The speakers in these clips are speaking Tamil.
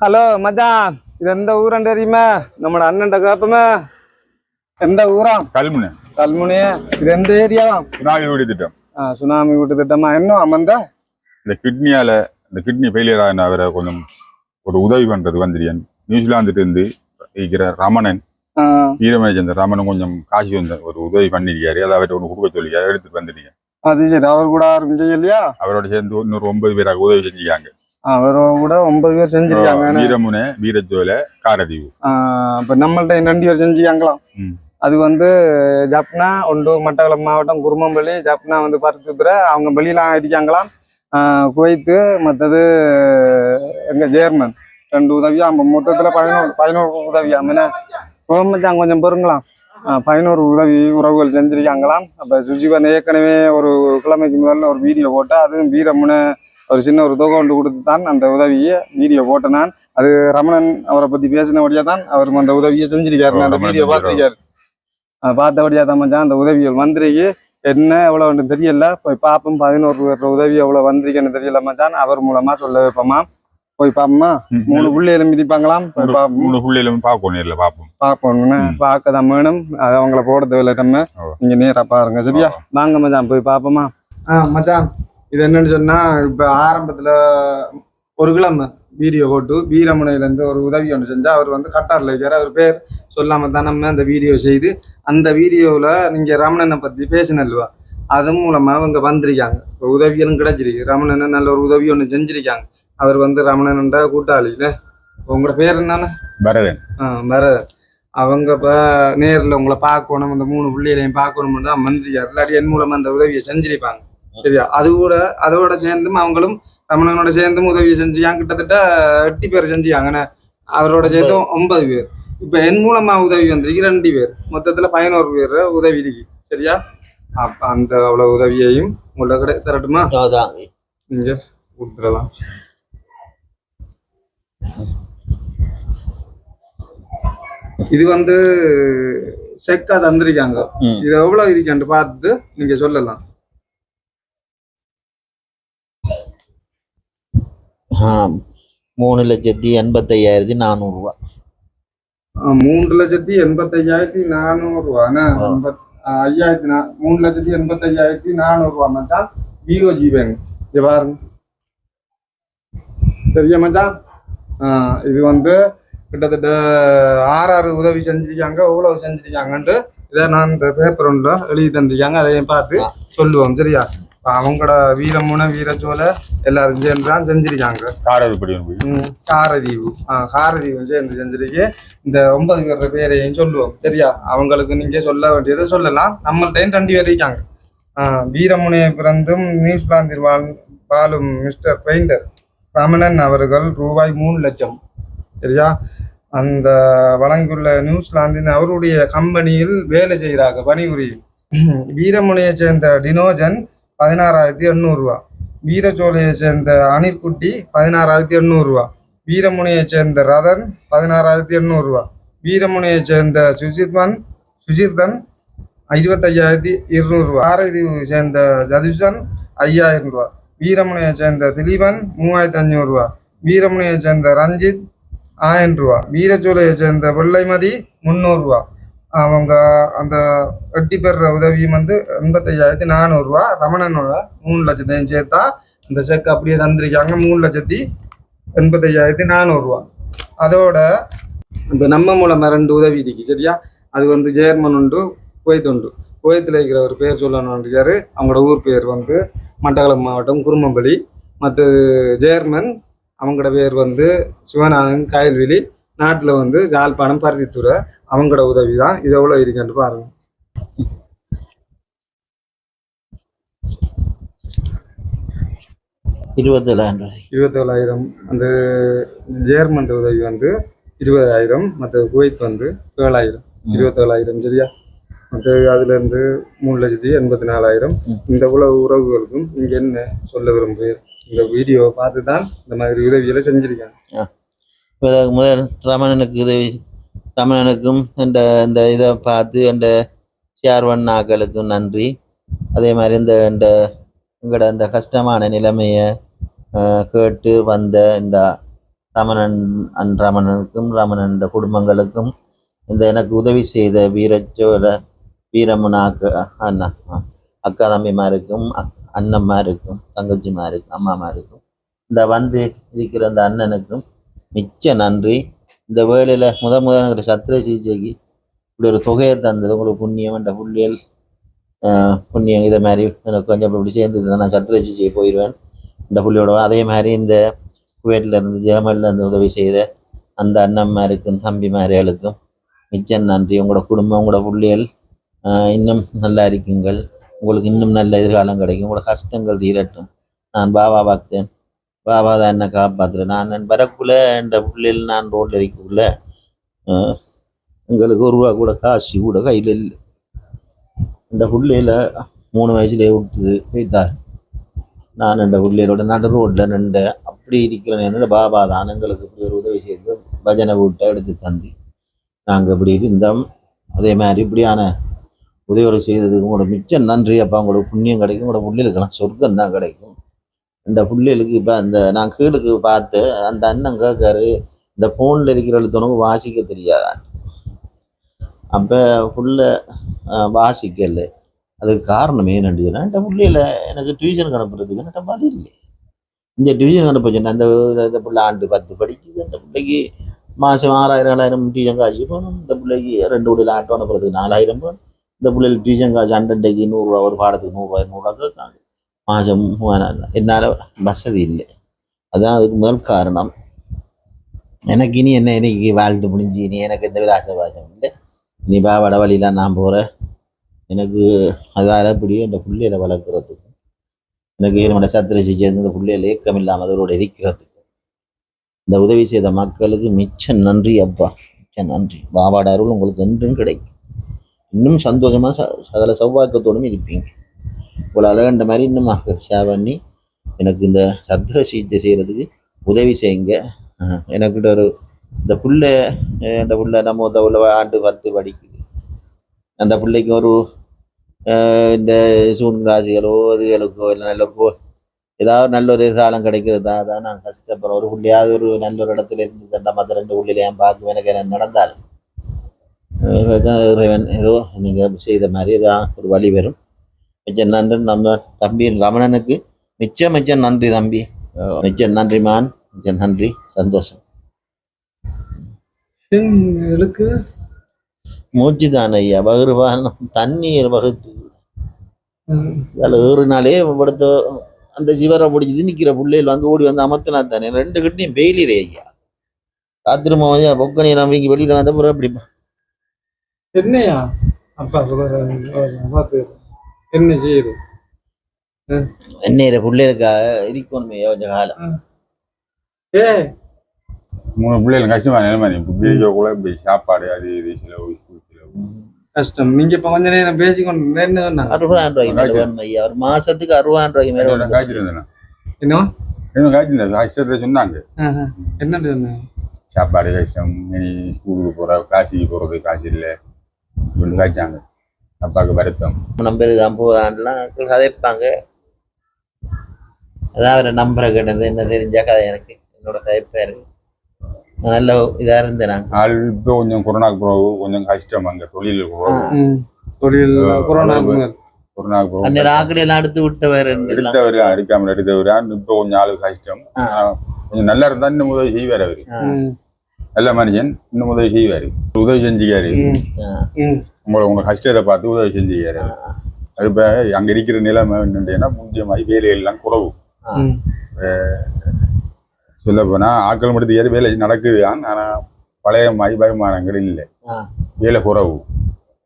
ஹலோ மச்சான், இது எந்த ஊரன் தெரியுமா? நம்மட அண்ணன்ட கேப்பமே. எந்த ஊரா? கல்முனை. கல்முனை. இது எந்த ஏரியாவா? சுனாமி வீடு திட்டம். சுனாமி வீட்டு திட்டமா? என்ன அமர்ந்த இந்த கிட்னி ஃபெயிலியர் ஆன அவரை கொஞ்சம் ஒரு உதவி பண்றது வந்துரியன். நியூசிலாந்துட்டு இருந்து இருக்கிற ரமணன், வீரமணிச்சந்திர ரமணன் கொஞ்சம் காசு வந்த ஒரு உதவி பண்ணிருக்காரு. அதை அவர்கிட்ட ஒன்று கொடுக்க சொல்லி எடுத்துட்டு வந்துட்டீங்க. அது சரி. அவர் கூட யாரும் செய்யலையா? அவரோட சேர்ந்து இன்னொரு 9 பேராக உதவி செஞ்சுக்காங்க. அவரும் கூட 9 பேர் செஞ்சிருக்காங்க. வீரமுனை, வீரஜோல, காரதீவு. இப்ப நம்மள்ட்ட 2 பேர் செஞ்சுக்காங்களாம். அது வந்து ஜப்னா ஒன்று மட்டக்களப்பு மாவட்டம் குருமம்பள்ளி, ஜப்னா வந்து பருத்துத்துற அவங்க வெளியெல்லாம் இருக்காங்களாம். குவைத்து, மற்றது எங்க ஜேர்மன் 2 உதவியா. மொத்தத்துல 11 உதவியா. கோமச்சாங்க கொஞ்சம் பொறுங்களாம். 11 உதவி உறவுகள் செஞ்சிருக்காங்களாம். அப்ப சுஜிவன் ஏற்கனவே ஒரு கிழமைக்கு முதல்ல ஒரு வீடியோ போட்டா, அதுவும் வீரமுனை ஒரு சின்ன ஒரு தொகை ஒன்று கொடுத்து தான் அந்த உதவியை வீடியோ போட்டேன் நான். அது ரமணன் அவரை பத்தி பேசினபடியா தான் அவருக்கு அந்த உதவியை செஞ்சிருக்காரு. அந்த வீடியோ பார்த்துருக்காரு. பார்த்தபடியா தான் மச்சான் அந்த உதவிகள் வந்திருக்கு. என்ன எவ்வளோ ஒன்று தெரியல. போய் பார்ப்போம். 11 பேர் உதவி எவ்வளோ வந்திருக்குன்னு தெரியல மச்சான். அவர் மூலமா சொல்ல வைப்போமா? போய் பாப்போமா? 3 புள்ளையிலும் மிதிப்பாங்களாம். 3 புள்ளையிலும் பார்க்கணும். பார்ப்போம்னு பார்க்க தான் வேணும். அது அவங்கள போட தேவையில்ல. நம்ம நீங்க நேரா பாருங்க. சரியா? வாங்க மச்சான் போய் பார்ப்போமா? மச்சான், இது என்னன்னு சொன்னா, இப்ப ஆரம்பத்துல ஒரு கிழமை வீடியோ போட்டு வீரமுனையிலேருந்து ஒரு உதவி ஒன்று செஞ்சா, அவர் வந்து கட்டாரில் இருக்கிற அவர் பேர் சொல்லாம தான் நம்ம அந்த வீடியோ செய்து, அந்த வீடியோவில் நீங்கள் ரமணனை பற்றி பேசினல்வா, அது மூலமாக அவங்க வந்திருக்காங்க. இப்போ உதவியும் கிடைச்சிருக்கு. ரமணனை நல்ல ஒரு உதவி ஒன்று செஞ்சிருக்காங்க. அவர் வந்து ரமணன்ன்ற கூட்டாளியில். உங்களோட பேர் என்னன்னா? பரதன். பரதன். அவங்க இப்போ நேரில் உங்களை பார்க்கணும், அந்த 3 பிள்ளைகளையும் பார்க்கணும்னு தான் வந்திருக்காரு. இல்லாட்டி என் மூலமாக அந்த உதவியை செஞ்சிருப்பாங்க. சரியா? அதோட சேர்ந்தும் அவங்களும் ரமணனோட சேர்ந்தும் உதவியை செஞ்சுக்காங்க. கிட்டத்தட்ட 8 பேர் செஞ்சுக்காங்க. அவரோட சேர்ந்தும் 9 பேர். இப்ப என் மூலமா உதவி வந்திருக்கு 2 பேர். மொத்தத்துல 11 பேர் உதவி இருக்கு. சரியா? அப்ப அந்த அவ்வளவு உதவியையும் உங்கள்ட்ட தரட்டுமா? நீங்க கொடுத்துடலாம். இது வந்து செக்கா தந்திருக்காங்க. இது எவ்வளவு இருக்கான்னு பார்த்து நீங்க சொல்லலாம். 3,85,400 ரூபா. 3,85,400 ரூபா. 3,85,400 ரூபா மச்சான். BOG bank. இது பாருங்க. சரியா மச்சான்? இது வந்து கிட்டத்தட்ட 6 உதவி செஞ்சிருக்காங்க. எவ்வளவு செஞ்சிருக்காங்கன்ட்டு இதை நான் இந்த பேப்பர் ஒன்றுல எழுதி தந்திருக்காங்க. அதையும் பார்த்து சொல்லுவோம். சரியா? அவங்களோட வீரமுனை, வீரச்சோல எல்லாரும் சேர்ந்து தான் செஞ்சிருக்காங்க. காரதீவு சேர்ந்து செஞ்சிருக்கு. இந்த 9 பேரையும் சொல்லுவோம். சரியா? அவங்களுக்கு நீங்க சொல்ல வேண்டியதை சொல்லலாம். நம்மள்டையும் 2 பேர் இருக்காங்க. வீரமுனையை பிறந்தும் நியூசிலாந்தில் வாழும் மிஸ்டர் பெயிண்டர் ரமணன் அவர்கள் ரூபாய் 3 லட்சம். சரியா? அந்த வழங்கியுள்ள நியூசிலாந்தின் அவருடைய கம்பெனியில் வேலை செய்கிறாங்க, பணிபுரியும். வீரமுனையை சேர்ந்த டினோஜன் 16,800 ரூபா. வீரச்சோலையை சேர்ந்த அணிற்குட்டி 16,800 ரூபா. வீரமுனையை சேர்ந்த ரதன் 16,800 ரூபா. வீரமுனையை சேர்ந்த சுஜிர்தன் 25,200 ரூபா. காரதீவு சேர்ந்த ஜதுசன் 5,000 ரூபா. வீரமுனையை சேர்ந்த திலீபன் 3,500 ரூபா. வீரமுனையை சேர்ந்த ரஞ்சித் 1000 ரூபா. வீரச்சோலையை சேர்ந்த வெள்ளைமதி 300 ரூபா. அவங்க அந்த 8 பேர் உதவியும் வந்து 85,400 ரூபா. ரமணனோட 3 லட்சத்தையும் சேர்த்தா இந்த செக் அப்படியே தந்திருக்காங்க. 3,85,400 ரூபா. அதோட இப்போ நம்ம மூலமாக 2 உதவி இருக்கு. சரியா? அது வந்து ஜேர்மன் உண்டு, குவைத் உண்டு. குவைத்தில் இருக்கிற ஒரு பேர் சொல்லணும்னு இருக்காரு. அவங்களோட ஊர் பேர் வந்து மட்டக்களப்பு மாவட்டம் குருமம்பள்ளி. மற்ற ஜேர்மன் அவங்களோட பேர் வந்து சிவநாதன் காயல்வெளி. நாட்டில் வந்து யாழ்ப்பாணம் பருத்தித்துறை. அவங்களோட உதவி தான். இது எவ்வளோ இருக்குன்னு பாருங்க. 27,000. அந்த ஜேர்மன் உதவி வந்து 20,000. மற்ற குவைத் வந்து 7,000. 27,000. சரியா? மற்ற அதுலேருந்து 3,84,000. இந்த உலக உறவுகளுக்கும் இங்கே என்ன சொல்ல விரும்புகிறேன், இந்த வீடியோவை பார்த்து தான் இந்த மாதிரி உதவிகளை செஞ்சிருக்காங்க. முதல் ரமணனுக்கும் இந்த இதை பார்த்து இந்த ஷேர் பண்ண ஆக்களுக்கும் நன்றி. அதே மாதிரி எங்களோட இந்த கஷ்டமான நிலைமையை கேட்டு வந்த இந்த ரமணனுக்கும் ரமணன் குடும்பங்களுக்கும் இந்த எனக்கு உதவி செய்த வீரமுன அக்கா தம்பிமாருக்கும் அண்ணம்மாருக்கும் தங்கச்சிமாருக்கும் அம்மாமாருக்கும் இந்த வந்து இருக்கிற அந்த அண்ணனுக்கும் மிச்ச நன்றி. இந்த வேலையில் முதல் சத்திர சிகிச்சைக்கு இப்படி ஒரு தொகையை தந்தது உங்களுக்கு புண்ணியம் என்ற புள்ளியல் புண்ணியம். இதை மாதிரி எனக்கு கொஞ்சம் இப்படி சேர்ந்தது நான் சத்திர சிகிச்சை போயிடுவேன் இந்த புள்ளியோட. அதே மாதிரி இந்த குவைட்ல இருந்து ஜெர்மனில இருந்து உதவி செய்த அந்த அண்ணன்மாருக்கும் தம்பிமார்களுக்கும் மிச்சம் நன்றி. உங்களோட குடும்பம் உங்களோட புள்ளியல் இன்னும் நல்லா இருக்குங்கள். உங்களுக்கு இன்னும் நல்ல எதிர்காலம் கிடைக்கும். உங்களோட கஷ்டங்கள் தீரட்டும். நான் பாபா பார்த்தேன், பாபா தான் என்னை காப்பாற்றுறேன். நான் வரக்குள்ள இந்த புள்ளியல் நான் ரோட்டில் இருக்கக்குள்ள எங்களுக்கு ஒரு ரூபா கூட காசு கூட கையில் இல்லை. இந்த புள்ளையில 3 வயசுலேயே விட்டுது போய்த்தார். நான் இந்த புள்ளையோட நடு ரோட்டில் நின்ற அப்படி இருக்கிறேன். என்னோட பாபா தான் எங்களுக்கு இப்படி ஒரு உதவி செய்து பஜனை வீட்டை எடுத்து தந்தி நாங்கள் இப்படி இருந்தோம். அதே மாதிரி இப்படியான உதவி செய்ததுக்கு உங்களோட மிச்சம் நன்றி. அப்போ உங்களுக்கு புண்ணியம் கிடைக்கும். உங்களோட புள்ளைகளுக்கெல்லாம் சொர்க்கம் தான் கிடைக்கும். இந்த புள்ளைகளுக்கு இப்போ அந்த நான் கீழுக்கு பார்த்து அந்த அண்ணன் கேட்காரு, இந்த ஃபோனில் இருக்கிற எழுத்தவனுக்கு வாசிக்க தெரியாதான். அப்போ புள்ள வாசிக்கல. அதுக்கு காரணம் என்னன்னு சொன்னால் இந்த புள்ளையில எனக்கு டியூஷனுக்கு அனுப்புறதுக்கு என்கிட்ட வழி இல்லை. இந்த டியூஷன் அனுப்ப சொன்னேன். அந்த பிள்ளை ஆண்டு 10 படிக்குது. அந்த பிள்ளைக்கு மாதம் 6000 டியூஷன் காசு போகணும். இந்த பிள்ளைக்கு 2 வீடில் ஆட்டோ அனுப்புறதுக்கு 4000 போகணும். இந்த பிள்ளைகள் டியூஷன் காசு அண்டன்றைக்கு 100 ரூபா, ஒரு பாடத்துக்கு 100 ரூபா கேட்காங்க. மாதம் 3000. என்னால் வசதி இல்லை. அதுதான் அதுக்கு முதல் காரணம். எனக்கு இனி என்ன இன்னைக்கு வாழ்த்து முடிஞ்சு இனி எனக்கு எந்த வித ஆசைவாசம் இல்லை. நீ வட வழியெலாம் நான் போகிறேன். எனக்கு அதால் இப்படி இந்த பிள்ளைகளை வளர்க்குறதுக்கு எனக்கு என்னோட சத்திர சிகிச்சை இந்த பிள்ளைகள் ஏக்கம் இல்லாமல் அதோட இருக்கிறதுக்கு இந்த உதவி செய்த மக்களுக்கு மிச்ச நன்றி அப்பா, மிச்ச நன்றி. பாபாட அருள் உங்களுக்கு என்றும் கிடைக்கும். இன்னும் சந்தோஷமாக சகல சௌபாக்கியத்தோடும் இருப்பீங்க. இவ்வளோ அழகண்ட மாதிரி இன்னும் ஷேர் பண்ணி எனக்கு இந்த சத்திர சிகிச்சை செய்கிறதுக்கு உதவி செய்யுங்க. எனக்கிட்ட ஒரு இந்த புள்ள நம்ம உள்ள ஆண்டு 10 படிக்குது. அந்த பிள்ளைக்கு ஒரு இந்த சூன் ராசிகளோ அதுகளுக்கோ இல்லை நல்லக்கோ ஏதாவது நல்ல ஒரு காலம் கிடைக்கிறதா தான் நான் கஷ்டப்படுறேன். ஒரு புள்ளையாவது ஒரு நல்ல ஒரு இடத்துல இருந்து தண்டை மற்ற 2 புள்ளையில என் பார்க்க எனக்கு என்ன நடந்தாலும் இறைவன் ஏதோ நீங்கள் செய்த மாதிரி ஏதாவது ஒரு வழி வரும். மிச்சம் நன்றி நம்ம தம்பி ரமணனுக்கு மிச்சம் நன்றி தம்பி. மிச்சம் நன்றிமான், மிச்சம் நன்றி. சந்தோஷம். மூச்சு தான் ஐயா வகுருவானம் தண்ணீர் வகுத்து அதில் ஏறுனாலே படுத்த அந்த சிவரை பிடிச்சி நிற்கிற பிள்ளைகள் வந்து ஓடி வந்து அமர்த்தினா தானே 2 கிட்டையும் பெயிலிரே ஐயா. ராத்திரிமா ஐயா பொக்கனையை நம்பிக்கை வெளியில் வந்த பிறகு அப்படிப்பா என்னையா அப்பா என்ன செய்யுது என்னையில பிள்ளைகளுக்காக இருக்கணுமே கொஞ்சம் காலம். 3 பிள்ளைகள் கஷ்டமா நிலைமை. பிள்ளைகளுக்குள்ள இப்படி சாப்பாடு அது இது செலவு கஷ்டம். நீங்க இப்ப கொஞ்ச நேரம் பேசிக்கொண்டு என்ன சொன்னாங்க? 60,000 ரூபாய்க்கு மேல வேணும் ஐயா. ஒரு மாசத்துக்கு 60,000 ரூபாய்க்கு மேல காய்ச்சிருந்தேன். என்ன காய்ச்சிருந்தேன் கஷ்டத்தை சொன்னாங்க. என்ன சொன்னாங்க? சாப்பாடு கஷ்டம், ஸ்கூலுக்கு போற காசிக்கு போறது காசு இல்லை இப்படி காய்ச்சாங்க. அப்பாவுக்கு வருத்தம். நம்பர் தான் போதான்லாம் கதைப்பாங்க. அதான் அவரை நம்பரை கேட்டது என்ன தெரிஞ்சா கதை எனக்கு என்னோட கதைப்பாரு. நல்ல இதா இருந்தேன். இப்போ கொஞ்சம் கொரோனாக்கு பிறகு கொஞ்சம் கஷ்டம். அங்க தொழில் கொரோனாக்கு ஆக்கடையெல்லாம் எடுத்து விட்டவர் எடுக்காமல் எடுத்தவர். இப்போ கொஞ்சம் ஆளு கஷ்டம். கொஞ்சம் நல்லா இருந்தா இன்னும் உதவி செய்வார். அவரு நல்ல மனுஷன். இன்னும் உதவி செய்வாரு. உதவி செஞ்சுக்காரு. உங்களை கஷ்டத்தை பார்த்து உதவி செஞ்சுக்காரு. அது இப்ப அங்க இருக்கிற நிலைமை என்னன்னா முக்கியமாக வேலையெல்லாம் குறவு. சொல்ல போனா ஆக்கள் மட்டும் ஏறி வேலை நடக்குது. ஆனா பழைய வருமானங்கள் இல்லை. வேலை குறவு.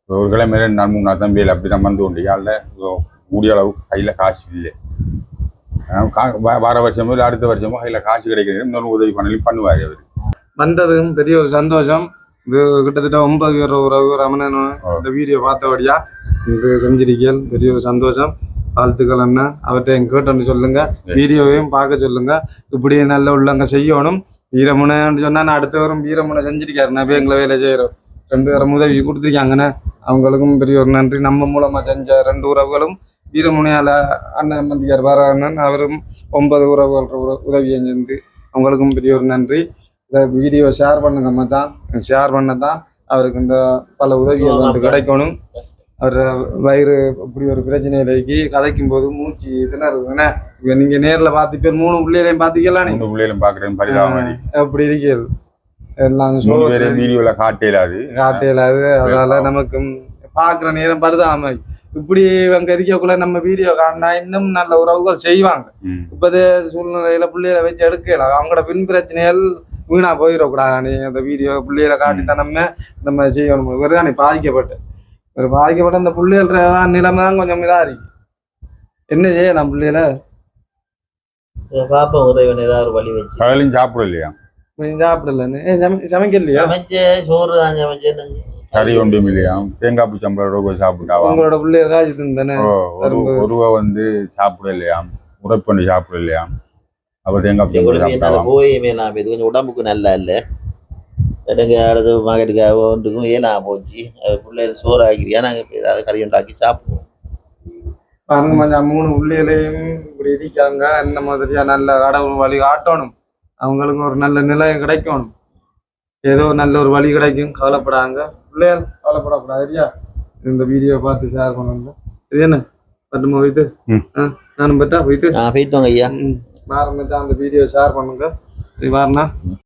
ஒரு கிழமை 4-3 நாள் தான் வேலை. அப்படிதான் வந்து கொண்டு யாழ்ல கூடிய அளவு கையில காசு இல்லை. வார வருஷமோ இல்லை அடுத்த வருஷமோ கையில காசு கிடைக்கிற இன்னொரு உதவி பண்ணி பண்ணுவாரு. அவரு வந்ததும் பெரிய ஒரு சந்தோஷம். இது கிட்டத்தட்ட 9 பேர் உறவு ரமணன் இந்த வீடியோ பார்த்தபடியா இது செஞ்சிருக்கீர்கள். பெரிய ஒரு சந்தோஷம். வாழ்த்துக்கள் அண்ணா. அவர்கிட்ட எங்க கேட்டோன்னு சொல்லுங்க. வீடியோவையும் பார்க்க சொல்லுங்க. இப்படி நல்ல உள்ளங்க செய்யணும். வீரமுனைன்னு சொன்னா நான் அடுத்தவரும் வீரமுனை செஞ்சிருக்காரு. நான் எங்களை வேலை செய்யறோம். 2 பேரும் உதவி கொடுத்துருக்காங்கண்ணே. அவங்களுக்கும் பெரிய ஒரு நன்றி. நம்ம மூலமா செஞ்ச 2 உறவுகளும் வீரமுனையால அண்ணன் மந்தியார் வர அண்ணன் அவரும் 9 உறவுகள் உதவியை செஞ்சு அவங்களுக்கும் பெரிய ஒரு நன்றி. இந்த வீடியோ ஷேர் பண்ணுங்க மச்சான். ஷேர் பண்ணதான் அவருக்கு இந்த பல உதவிகள் வந்து கிடைக்கணும். அவர் வயிறு இப்படி ஒரு பிரச்சனையிலேக்கு கதைக்கும் போது மூச்சு திணறுதுண்ணே. இப்ப நீங்க நேர்ல பார்த்து பேர் 3 பிள்ளைகளையும் பாத்தீங்களா? 3 பிள்ளைகளும் பாக்குறேன் பரிதாபம். அப்படி இருக்கிறது எல்லாம் வீடியோல காட்டேலாது. அதால நமக்கு பாக்குற நேரம் பரிதாபம். இப்படி இவங்க இருக்கக்குள்ள நம்ம வீடியோ காட்டினா இன்னும் நல்ல உறவுகள் செய்வாங்க. இப்பதே சூழ்நிலையில பிள்ளைகளை வச்சு எடுக்கலாம். அவங்களோட பின் பிரச்சனைகள் வீணா போயிடக்கூடாது. நீ அந்த வீடியோ பிள்ளைகளை காட்டித்தான் நம்ம செய்யணும். இவருதான் பாதிக்கப்பட்டு அந்த பிள்ளைகள நிலைமை தான் கொஞ்சம் இதா இருக்கு. என்ன செய்யலாம் பிள்ளைகளை பாப்பா உதவி ஏதாவது ஒரு வழி வச்சு பகலும் சாப்பிட இல்லையா? சாப்பிடலன்னு சமைக்கலையா? சோறு தான் சமைச்சேன். கறி ஒன்றும் இல்லையா? தேங்காய் பூ சம்பளம் சாப்பிட்டாவா? உங்களோட பிள்ளைய காய்ச்சி தந்தானே ஒருவ வந்து சாப்பிட இல்லையா? உரைப்பண்ணி சாப்பிட இல்லையா? அவர் தேங்காய் பூ போயுமே நான் இது கொஞ்சம் உடம்புக்கு நல்லா இல்லை. எனக்கு அடுத்து மார்க்கெட்டுக்காக ஒன்றுக்கும் ஏனா போச்சு. அது பிள்ளைகள் சோறு ஆகிறியா நாங்கள் ஏதாவது கறி உண்டாக்கி சாப்பிடுவோம். பாருங்க மச்சான் 3 பிள்ளைகளையும் இப்படி இருக்காங்க. இந்த மாதிரியா நல்ல கடவுள் வழி காட்டணும். அவங்களுக்கு ஒரு நல்ல நிலை கிடைக்கணும். ஏதோ நல்ல ஒரு வழி கிடைக்கும். கவலைப்படாங்க பிள்ளைகள், கவலைப்படக்கூடாது. சரியா? இந்த வீடியோ பார்த்து ஷேர் பண்ணுங்க. இது என்ன பட்டுமா போயிட்டு நானும் பட்டா போயிட்டு போயிட்டு வாங்க ஐயா. வாரம் அந்த வீடியோ ஷேர் பண்ணுங்க. வாரணா